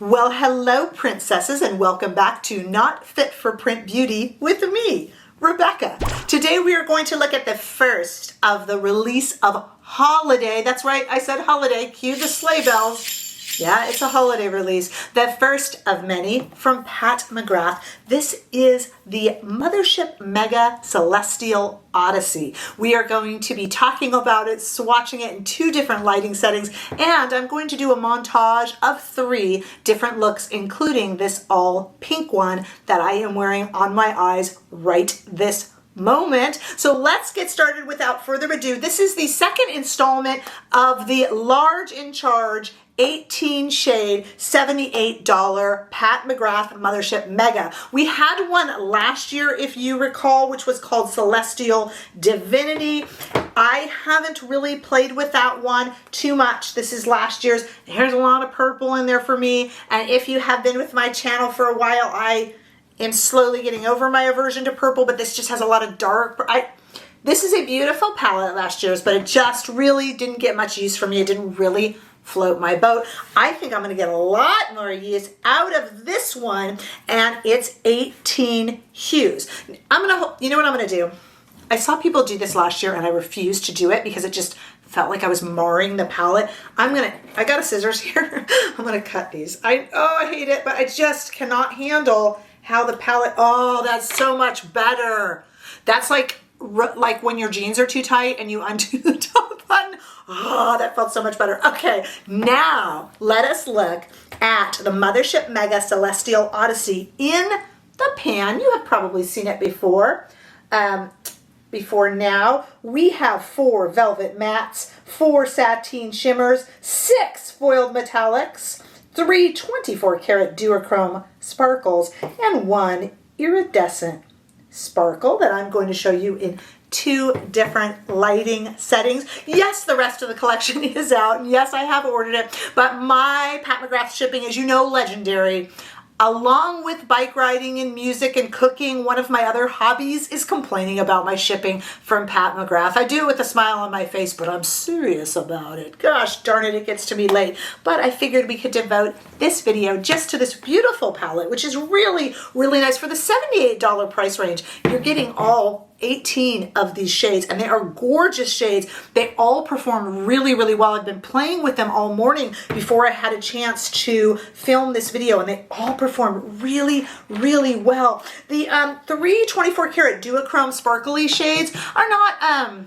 Well, hello, princesses, and welcome back to Not Fit for Print Beauty with me, Rebecca. Today we are going to look at the first of the release of holiday. That's right, I said holiday. Cue the sleigh bells. Yeah, it's a holiday release. The first of many from Pat McGrath. This is the Mothership Mega Celestial Odyssey. We are going to be talking about it, swatching it in 2 different lighting settings, and I'm going to do a montage of 3 different looks, including this all pink one that I am wearing on my eyes right this moment. So let's get started without further ado. This is the second installment of the large in charge 18 shade, $78 Pat McGrath Mothership Mega. We had one last year, if you recall, which was called Celestial Divinity. I haven't really played with that one too much. This is last year's. There's a lot of purple in there for me. And if you have been with my channel for a while, I am slowly getting over my aversion to purple, but this just has a lot of dark. This is a beautiful palette last year's, but it just really didn't get much use for me. It didn't really float my boat. I think I'm going to get a lot more use out of this one, and it's 18 hues. You know what I'm going to do? I saw people do this last year, and I refused to do it because it just felt like I was marring the palette. I got a scissors here. I'm going to cut these. I hate it, but I just cannot handle how the palette, that's so much better. That's like when your jeans are too tight and you undo the top button. Oh, that felt so much better. Okay, now let us look at the Mothership Mega Celestial Odyssey in the pan. You have probably seen it before. Before now, we have 4 velvet mattes, 4 sateen shimmers, 6 foiled metallics, 3 24-karat duochrome sparkles, and 1 iridescent sparkle that I'm going to show you in 2 different lighting settings. Yes, the rest of the collection is out, and yes, I have ordered it, but my Pat McGrath shipping, as you know, legendary. Along with bike riding and music and cooking, one of my other hobbies is complaining about my shipping from Pat McGrath. I do it with a smile on my face, but I'm serious about it. Gosh darn it, it gets to me late. But I figured we could devote this video just to this beautiful palette, which is really, really nice. For the $78 price range, you're getting all 18 of these shades, and they are gorgeous shades. They all perform really, really well. I've been playing with them all morning before I had a chance to film this video, and they all perform really, really well. The 3 24-karat duochrome sparkly shades are not,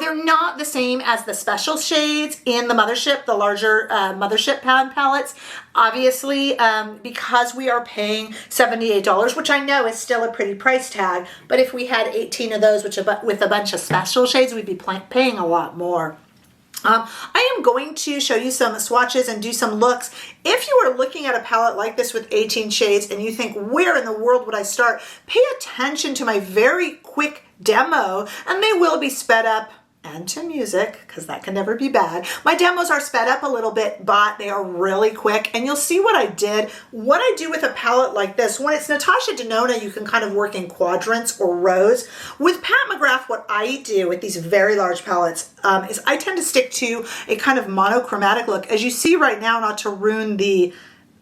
they're not the same as the special shades in the Mothership, the larger Mothership palettes. Obviously, because we are paying $78, which I know is still a pretty price tag, but if we had 18 of those, with a bunch of special shades, we'd be paying a lot more. I am going to show you some swatches and do some looks. If you are looking at a palette like this with 18 shades and you think, where in the world would I start? Pay attention to my very quick demo, and they will be sped up, and to music, because that can never be bad. My demos are sped up a little bit, but they are really quick, and you'll see what I did. What I do with a palette like this, when it's Natasha Denona, you can kind of work in quadrants or rows. With Pat McGrath, what I do with these very large palettes is I tend to stick to a kind of monochromatic look. As you see right now, not to ruin the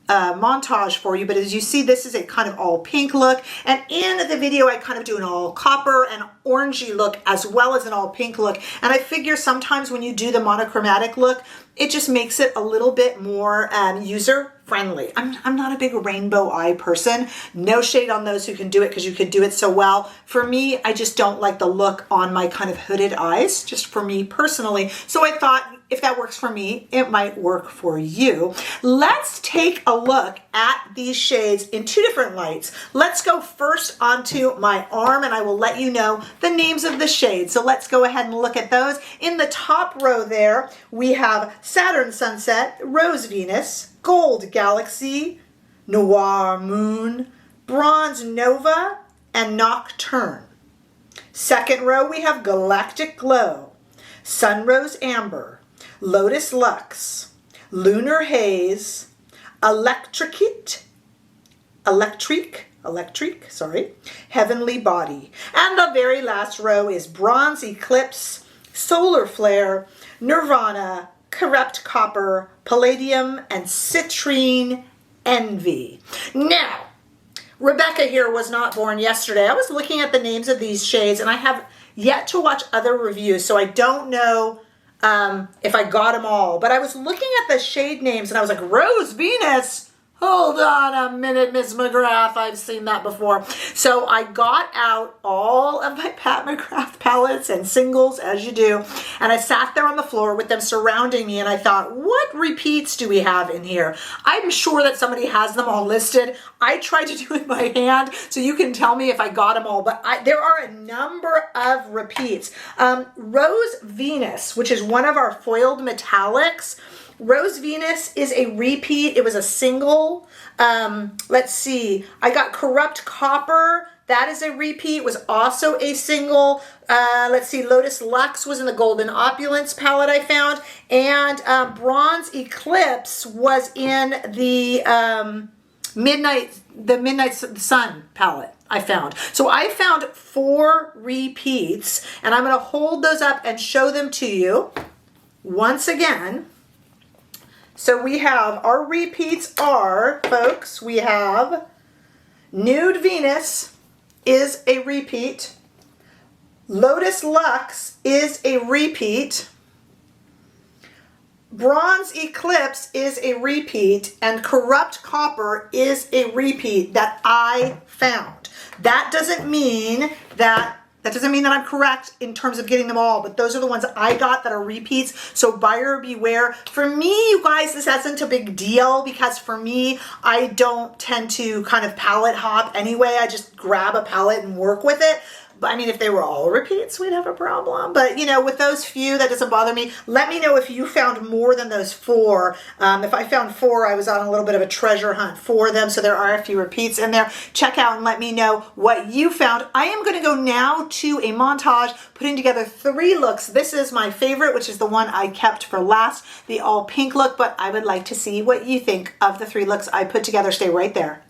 montage for you, but as you see, this is a kind of all pink look, and in the video I kind of do an all copper and orangey look as well as an all pink look, and I figure sometimes when you do the monochromatic look, it just makes it a little bit more user friendly. I'm not a big rainbow eye person. No shade on those who can do it, because you could do it so well. For me, I just don't like the look on my kind of hooded eyes, just for me personally. So I thought, if that works for me, it might work for you. Let's take a look at these shades in 2 different lights. Let's go first onto my arm, and I will let you know the names of the shades. So let's go ahead and look at those. In the top row there, we have Saturn Sunset, Rose Venus, Gold Galaxy, Noir Moon, Bronze Nova, and Nocturne. Second row, we have Galactic Glow, Sunrose Amber, Lotus Lux, Lunar Haze, Electric, Heavenly Body. And the very last row is Bronze Eclipse, Solar Flare, Nirvana, Corrupt Copper, Palladium, and Citrine Envy. Now, Rebecca here was not born yesterday. I was looking at the names of these shades, and I have yet to watch other reviews, so I don't know if I got them all. But I was looking at the shade names, and I was like, Rose Venus? Hold on a minute, Miss McGrath. I've seen that before. So I got out all of my Pat McGrath palettes and singles, as you do, and I sat there on the floor with them surrounding me, and I thought, what repeats do we have in here? I'm sure that somebody has them all listed. I tried to do it by hand, so you can tell me if I got them all, but there are a number of repeats. Rose Venus, which is one of our foiled metallics, Rose Venus is a repeat. It was a single. Let's see. I got Corrupt Copper. That is a repeat. It was also a single. Let's see. Lotus Luxe was in the Golden Opulence palette I found. And Bronze Eclipse was in the Midnight Sun palette I found. So I found 4 repeats, and I'm going to hold those up and show them to you once again. So we have, our repeats are, folks, we have Nude Venus is a repeat. Lotus Luxe is a repeat. Bronze Eclipse is a repeat. And Corrupt Copper is a repeat that I found. That doesn't mean that I'm correct in terms of getting them all, but those are the ones I got that are repeats, so buyer beware. For me, you guys, this isn't a big deal because for me, I don't tend to kind of palette hop anyway. I just grab a palette and work with it. But I mean, if they were all repeats, we'd have a problem. But, you know, with those few, that doesn't bother me. Let me know if you found more than those 4. If I found 4, I was on a little bit of a treasure hunt for them. So there are a few repeats in there. Check out and let me know what you found. I am going to go now to a montage putting together 3 looks. This is my favorite, which is the one I kept for last, the all pink look. But I would like to see what you think of the 3 looks I put together. Stay right there.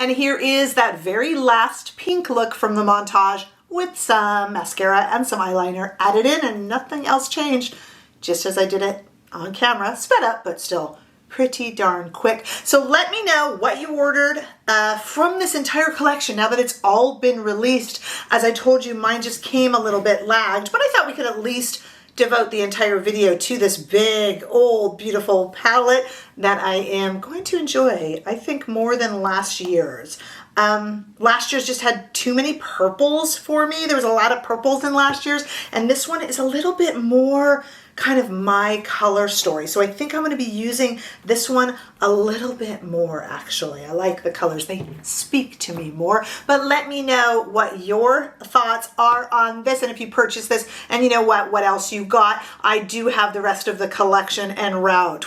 And here is that very last pink look from the montage with some mascara and some eyeliner added in and nothing else changed, just as I did it on camera, sped up, but still pretty darn quick. So let me know what you ordered from this entire collection now that it's all been released. As I told you, mine just came a little bit lagged, but I thought we could at least devote the entire video to this big, old, beautiful palette that I am going to enjoy, I think, more than last year's. Last year's just had too many purples for me. There was a lot of purples in last year's, and this one is a little bit more kind of my color story. So I think I'm going to be using this one a little bit more, actually. I like the colors. They speak to me more. But let me know what your thoughts are on this, and if you purchase this, and you know what else you got. I do have the rest of the collection en route.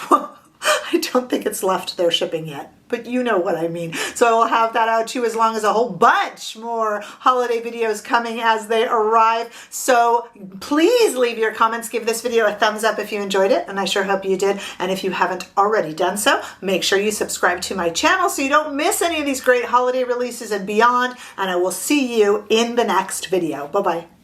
I don't think it's left their shipping yet, but you know what I mean. So I will have that out too, as long as a whole bunch more holiday videos coming as they arrive. So please leave your comments. Give this video a thumbs up if you enjoyed it, and I sure hope you did. And if you haven't already done so, make sure you subscribe to my channel so you don't miss any of these great holiday releases and beyond. And I will see you in the next video. Bye-bye.